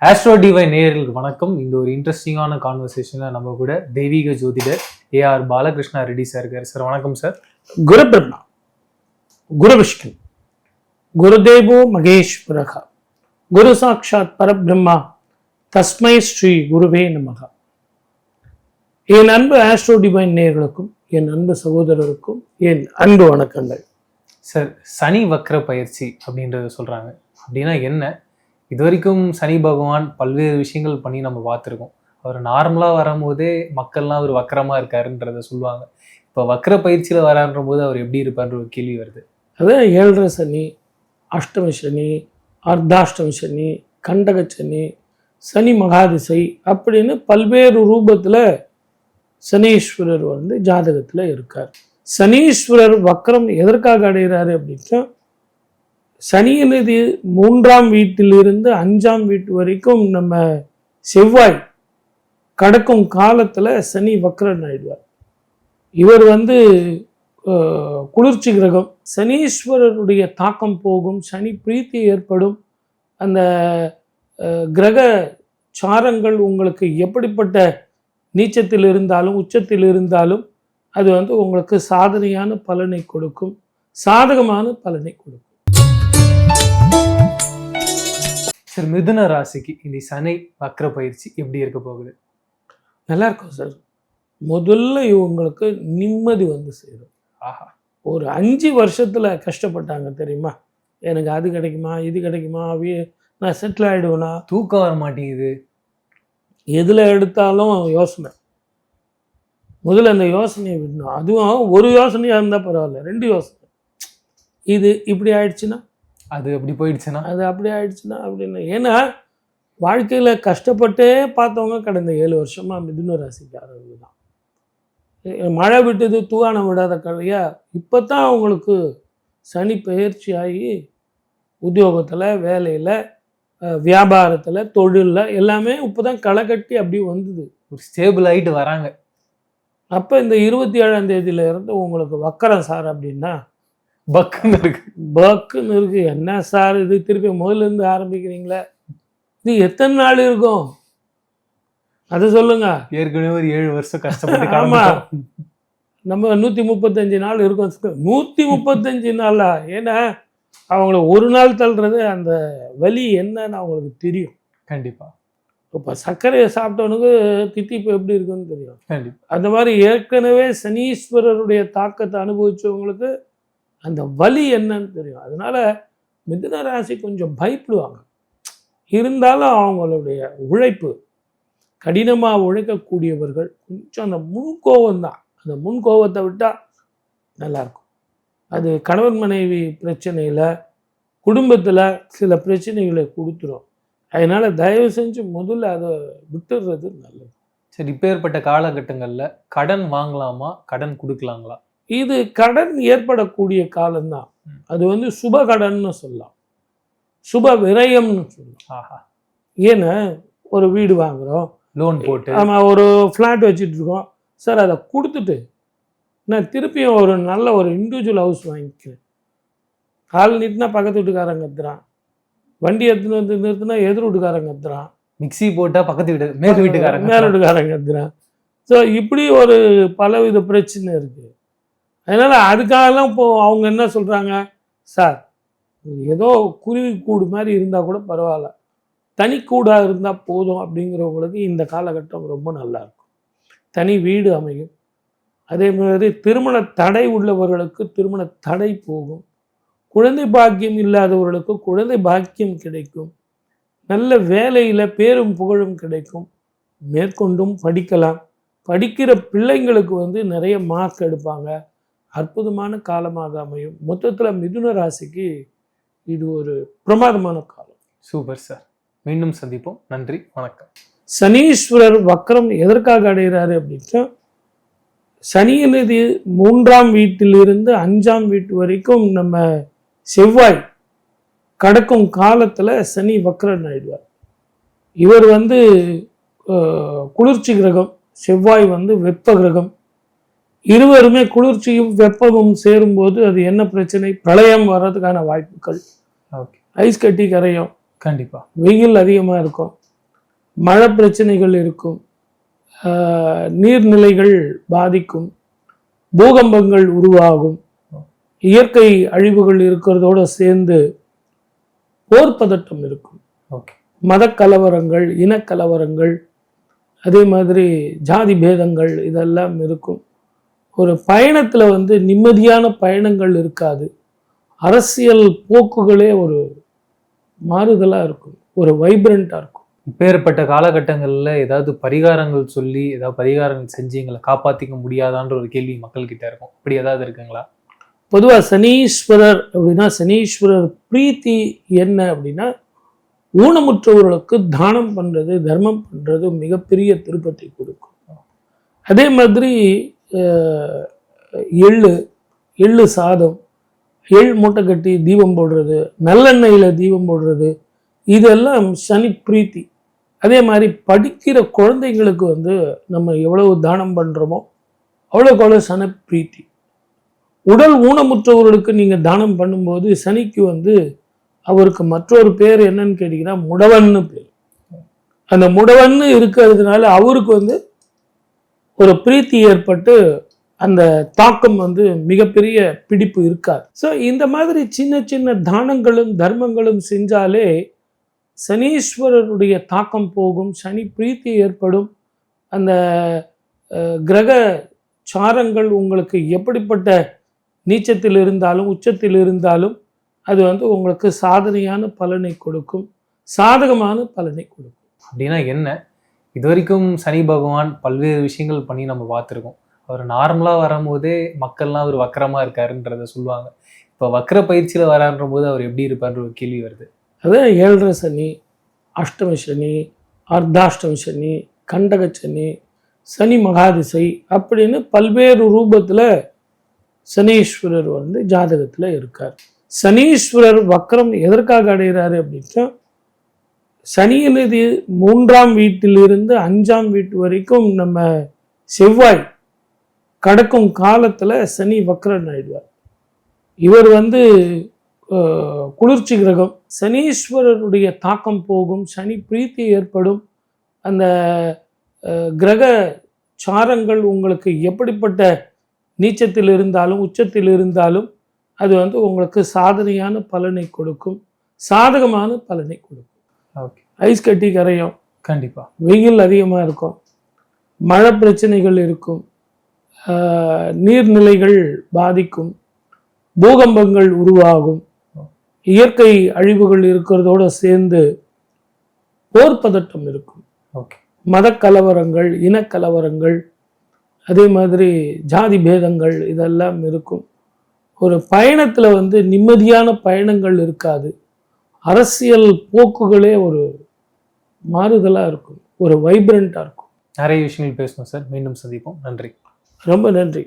Astro divine நேயர்களுக்கு வணக்கம். இந்த ஒரு இன்ட்ரெஸ்டிங்கான கான்வர்சேஷன்ல நம்ம கூட தெய்வீக ஜோதிடர் ஏஆர் பாலகிருஷ்ணா ரெட்டி சார் இருக்காரு. சார் வணக்கம் சார். குரு பிரம்மா, குரு விஷ்ணு, குருதேவோ மகேஸ்வரக, குரு சாட்சாத் பரபிரம்மா, தஸ்மை ஸ்ரீ குருவே நமக. என் அன்பு ஆஸ்ட்ரோ டிவைன் நேயர்களுக்கும் என் அன்பு சகோதரருக்கும் என் அன்பு வணக்கங்கள். சார், சனி வக்ர பயிற்சி அப்படின்றத சொல்றாங்க. அப்படின்னா என்ன? இது வரைக்கும் சனி பகவான் பல்வேறு விஷயங்கள் பண்ணி நம்ம பார்த்துருக்கோம். அவர் நார்மலாக வரும்போதே மக்கள்லாம் அவர் வக்கரமாக இருக்காருன்றத சொல்லுவாங்க. இப்போ வக்ர பயிற்சியில் வரான்ற போது அவர் எப்படி இருப்பார்ன்ற ஒரு கேள்வி வருது. அதான் 7.5 சனி, அஷ்டம சனி, அர்த்தாஷ்டம சனி, கண்டக சனி, சனி மகாதிசை அப்படின்னு பல்வேறு ரூபத்தில் சனீஸ்வரர் ஜாதகத்தில் இருக்கார். சனீஸ்வரர் வக்ரம் எதற்காக அடைகிறாரு அப்படின்னா, சனியினது 3ஆம் வீட்டிலிருந்து 5ஆம் வீட்டு வரைக்கும் நம்ம செவ்வாய் கடக்கும் காலத்தில் சனி வக்ரன் ஆயிடுவார். இவர் குளிர்ச்சி கிரகம். சனீஸ்வரருடைய தாக்கம் போகும், சனி பிரீத்தி ஏற்படும். அந்த கிரக சாரங்கள் உங்களுக்கு எப்படிப்பட்ட நீச்சத்தில் இருந்தாலும் உச்சத்தில் இருந்தாலும் அது உங்களுக்கு சாதனையான பலனை கொடுக்கும், சாதகமான பலனை கொடுக்கும். சார், மிதுன ராசிக்கு இந்த சனி வக்ர பயிற்சி எப்படி இருக்க போகுது? நல்லா இருக்கும் சார். முதல்ல இவங்களுக்கு நிம்மதி சேரும். ஆஹா, ஒரு 5 வருஷத்துல கஷ்டப்பட்டாங்க தெரியுமா? எனக்கு அது கிடைக்குமா, இது கிடைக்குமா, நான் செட்டில் ஆகிடுவேனா, தூக்கம் வர மாட்டேங்குது, எதில் எடுத்தாலும் யோசனை. முதல்ல அந்த யோசனையை விடணும். அதுவும் ஒரு யோசனையாக இருந்தால் பரவாயில்ல, 2 யோசனை. இது இப்படி ஆயிடுச்சுன்னா, அது அப்படி போயிடுச்சுன்னா, அது அப்படி ஆயிடுச்சுன்னா அப்படின்னு. ஏன்னா வாழ்க்கையில் கஷ்டப்பட்டே பார்த்தவங்க கடந்த 7 வருஷமாக மிதுன ராசிக்காரர்கள் தான். மழை விட்டது தூவானம் விடாத கதையா. இப்போ தான் அவங்களுக்கு சனி பயிற்சி ஆகி உத்தியோகத்தில், வேலையில், வியாபாரத்தில், தொழிலில் எல்லாமே இப்போ தான் களை கட்டி அப்படி வந்தது, ஒரு ஸ்டேபிள் ஆகிட்டு வராங்க. அப்போ இந்த 27ஆம் தேதியிலேருந்து உங்களுக்கு வக்கரம் சார் அப்படின்னா பக்குன்னு இருக்கு. என்ன சார் இது, திருப்பி முதல்லேருந்து ஆரம்பிக்கிறீங்களே, இது எத்தனை நாள் இருக்கும் அது சொல்லுங்க. ஏற்கனவே ஒரு 7 வருஷம் கஷ்டப்பட்டு. ஆமாம், நம்ம 135 நாள் இருக்கும். 135 நாளா? ஏன்னா அவங்கள ஒரு நாள் தள்ளுறது அந்த வலி என்னன்னு அவங்களுக்கு தெரியும். கண்டிப்பாக. இப்போ சர்க்கரையை சாப்பிட்டவனுக்கு தித்திப்பு எப்படி இருக்குன்னு தெரியும். கண்டிப்பாக. அந்த மாதிரி ஏற்கனவே சனீஸ்வரருடைய தாக்கத்தை அனுபவிச்சவங்களுக்கு அந்த வலி என்னன்னு தெரியும். அதனால மிதுன ராசி கொஞ்சம் பயப்படுவாங்க. இருந்தாலும் அவங்களுடைய உழைப்பு, கடினமாக உழைக்கக்கூடியவர்கள் கொஞ்சம் அந்த முன்கோபம் தான். அந்த முன்கோபத்தை விட்டால் நல்லாயிருக்கும். அது கணவன் மனைவி பிரச்சனையில், குடும்பத்தில் சில பிரச்சனைகளை கொடுத்துரும். அதனால் தயவு செஞ்சு முதல்ல அதை விட்டுடுறது நல்லது. சரி, இப்போ ஏற்பட்ட காலகட்டங்களில் கடன் வாங்கலாமா, கடன் கொடுக்கலாங்களா? இது கடன் ஏற்படக்கூடிய காலம்தான். அது சுப கடன்னு சொல்லலாம், சுப விரயம்னு சொல்லலாம். ஆஹா. ஏன்னா ஒரு வீடு வாங்குகிறோம், லோன் போட்டு, ஆமாம், ஒரு ஃப்ளாட் வச்சுட்டு இருக்கோம் சார், அதை கொடுத்துட்டு நான் திருப்பியும் ஒரு நல்ல ஒரு இண்டிவிஜுவல் ஹவுஸ் வாங்கிக்கிறேன். கால் நீட்டினா பக்கத்து வீட்டுக்காரங்க கத்துறான், வண்டி எடுத்துன்னு நிறுத்தினா எதிர் வீட்டுக்காரங்க கத்துறான், மிக்சி போட்டால் பக்கத்து வீடு மேல் வீட்டுக்காரங்க கத்துறான். ஸோ இப்படி ஒரு பலவித பிரச்சனை இருக்குது. அதனால் அதுக்காகலாம் இப்போது அவங்க என்ன சொல்கிறாங்க, சார் ஏதோ குருவி கூடு மாதிரி இருந்தால் கூட பரவாயில்ல, தனி கூடாக இருந்தால் போதும் அப்படிங்கிறவங்களுக்கு இந்த காலகட்டம் ரொம்ப நல்லாயிருக்கும். தனி வீடு அமையும். அதே மாதிரி திருமண தடை உள்ளவர்களுக்கு திருமண தடை போகும். குழந்தை பாக்கியம் இல்லாதவர்களுக்கு குழந்தை பாக்கியம் கிடைக்கும். நல்ல வேலையில் பேரும் புகழும் கிடைக்கும். மேற்கொண்டும் படிக்கலாம். படிக்கிற பிள்ளைங்களுக்கு நிறைய மார்க் எடுப்பாங்க. அற்புதமான காலமாக அமையும். மொத்தத்தில் மிதுன ராசிக்கு இது ஒரு பிரமாதமான காலம். Super sir. மீண்டும் சந்திப்போம். நன்றி, வணக்கம். சனீஸ்வரர் வக்ரம் எதற்காக அடைகிறாரு அப்படின்னா, சனியினது 3ஆம் வீட்டிலிருந்து 5ஆம் வீட்டு வரைக்கும் நம்ம செவ்வாய் கடக்கும் காலத்தில் சனி வக்ரன் ஆயிடுவார். இவர் குளிர்ச்சி கிரகம், செவ்வாய் வெப்ப கிரகம். இருவருமே குளிர்ச்சியும் வெப்பமும் சேரும்போது அது என்ன பிரச்சனை, பிரளயம் வர்றதுக்கான வாய்ப்புகள். ஐஸ் கட்டி கரையும், கண்டிப்பாக வெயில் அதிகமாக இருக்கும். மழை பிரச்சனைகள் இருக்கும், நீர்நிலைகள் பாதிக்கும், பூகம்பங்கள் உருவாகும், இயற்கை அழிவுகள் இருக்கிறதோட சேர்ந்து போர் பதட்டம் இருக்கும், ஓகே. மதக்கலவரங்கள், இனக்கலவரங்கள், அதே மாதிரி ஜாதி பேதங்கள் இதெல்லாம் இருக்கும். ஒரு பயணத்துல வந்து நிம்மதியான பயணங்கள் இருக்காது. அரசியல் போக்குகளே ஒரு மாறுதலா இருக்கும், ஒரு வைப்ரண்டா இருக்கும். இப்பேற்பட்ட காலகட்டங்கள்ல ஏதாவது பரிகாரங்கள் சொல்லி ஏதாவது பரிகாரங்கள் செஞ்சு எங்களை காப்பாத்திக்க முடியாதான்ற ஒரு கேள்வி மக்கள் கிட்ட இருக்கும். அப்படி ஏதாவது இருக்குங்களா? பொதுவா சனீஸ்வரர் அப்படின்னா, சனீஸ்வரர் பிரீத்தி என்ன அப்படின்னா, ஊனமுற்றவர்களுக்கு தானம் பண்றது, தர்மம் பண்றது மிகப்பெரிய திருப்பத்தை கொடுக்கும். அதே மாதிரி எள்ளு சாதம், மூட்டை கட்டி தீபம் போடுறது, நல்லெண்ணெயில தீபம் போடுறது, இதெல்லாம் சனி பிரீத்தி. அதே மாதிரி படிக்கிற குழந்தைங்களுக்கு வந்து நம்ம எவ்வளவு தானம் பண்றோமோ அவ்வளோக்கு அவ்வளோ சனி பிரீத்தி. உடல் ஊனமுற்றவர்களுக்கு நீங்க தானம் பண்ணும்போது சனிக்கு வந்து அவருக்கு மற்றொரு பேர் என்னன்னு கேட்டீங்கன்னா முடவன்னு பேர். அந்த முடவன்னு இருக்கிறதுனால அவருக்கு வந்து ஒரு பிரீத்தி ஏற்பட்டு அந்த தாக்கம் வந்து மிகப்பெரிய பிடிப்பு இருக்காது. ஸோ இந்த மாதிரி சின்ன சின்ன தானங்களும் தர்மங்களும் செஞ்சாலே சனீஸ்வரருடைய தாக்கம் போகும், சனி பிரீத்தி ஏற்படும். அந்த கிரக சாரங்கள் உங்களுக்கு எப்படிப்பட்ட நீச்சத்தில் இருந்தாலும் உச்சத்தில் இருந்தாலும் அது வந்து உங்களுக்கு சாதனையான பலனை கொடுக்கும், சாதகமான பலனை கொடுக்கும். அப்படின்னா என்ன? இது வரைக்கும் சனி பகவான் பல்வேறு விஷயங்கள் பண்ணி நம்ம பார்த்துருக்கோம். அவர் நார்மலாக வரும்போதே மக்கள்லாம் அவர் வக்கரமாக இருக்காருன்றத சொல்லுவாங்க. இப்போ வக்கர பயிற்சியில் வரான்ற போது அவர் எப்படி இருப்பார்ன்ற ஒரு கேள்வி வருது. அதான் 7.5 சனி, அஷ்டம சனி, அர்த்தாஷ்டம சனி, கண்டக சனி, சனி மகாதிசை அப்படின்னு பல்வேறு ரூபத்தில் சனீஸ்வரர் வந்து ஜாதகத்தில் இருக்கார். சனீஸ்வரர் வக்கரம் எதற்காக அடைகிறாரு அப்படின்னா, சனியிலிருந்து 3ஆம் வீட்டிலிருந்து 5ஆம் வீட்டு வரைக்கும் நம்ம செவ்வாய் கடக்கும் காலத்தில் சனி வக்கரன் ஆயிடுவார். இவர் வந்து குளிர்ச்சி கிரகம். சனீஸ்வரருடைய தாக்கம் போகும், சனி பிரீத்தி ஏற்படும். அந்த கிரக சாரங்கள் உங்களுக்கு எப்படிப்பட்ட நீச்சத்தில் இருந்தாலும் உச்சத்தில் இருந்தாலும் அது வந்து உங்களுக்கு சாதனையான பலனை கொடுக்கும், சாதகமான பலனை கொடுக்கும். ஓகே. ஐஸ் கட்டி கரையும், கண்டிப்பா. வெயில் அதிகமாக இருக்கும், மழை பிரச்சனைகள் இருக்கும், நீர்நிலைகள் பாதிக்கும், பூகம்பங்கள் உருவாகும், இயற்கை அழிவுகள் இருக்கிறதோட சேர்ந்து போர் பதட்டம் இருக்கும், ஓகே. மதக்கலவரங்கள், இனக்கலவரங்கள், அதே மாதிரி ஜாதி பேதங்கள் இதெல்லாம் இருக்கும். ஒரு பயணத்துல வந்து நிம்மதியான பயணங்கள் இருக்காது. அரசியல் போக்குகளே ஒரு மாறுதலா இருக்கும், ஒரு வைப்ரண்டா இருக்கும். நிறைய விஷயங்கள் பேசணும் சார். மீண்டும் சந்திப்போம். நன்றி. ரொம்ப நன்றி.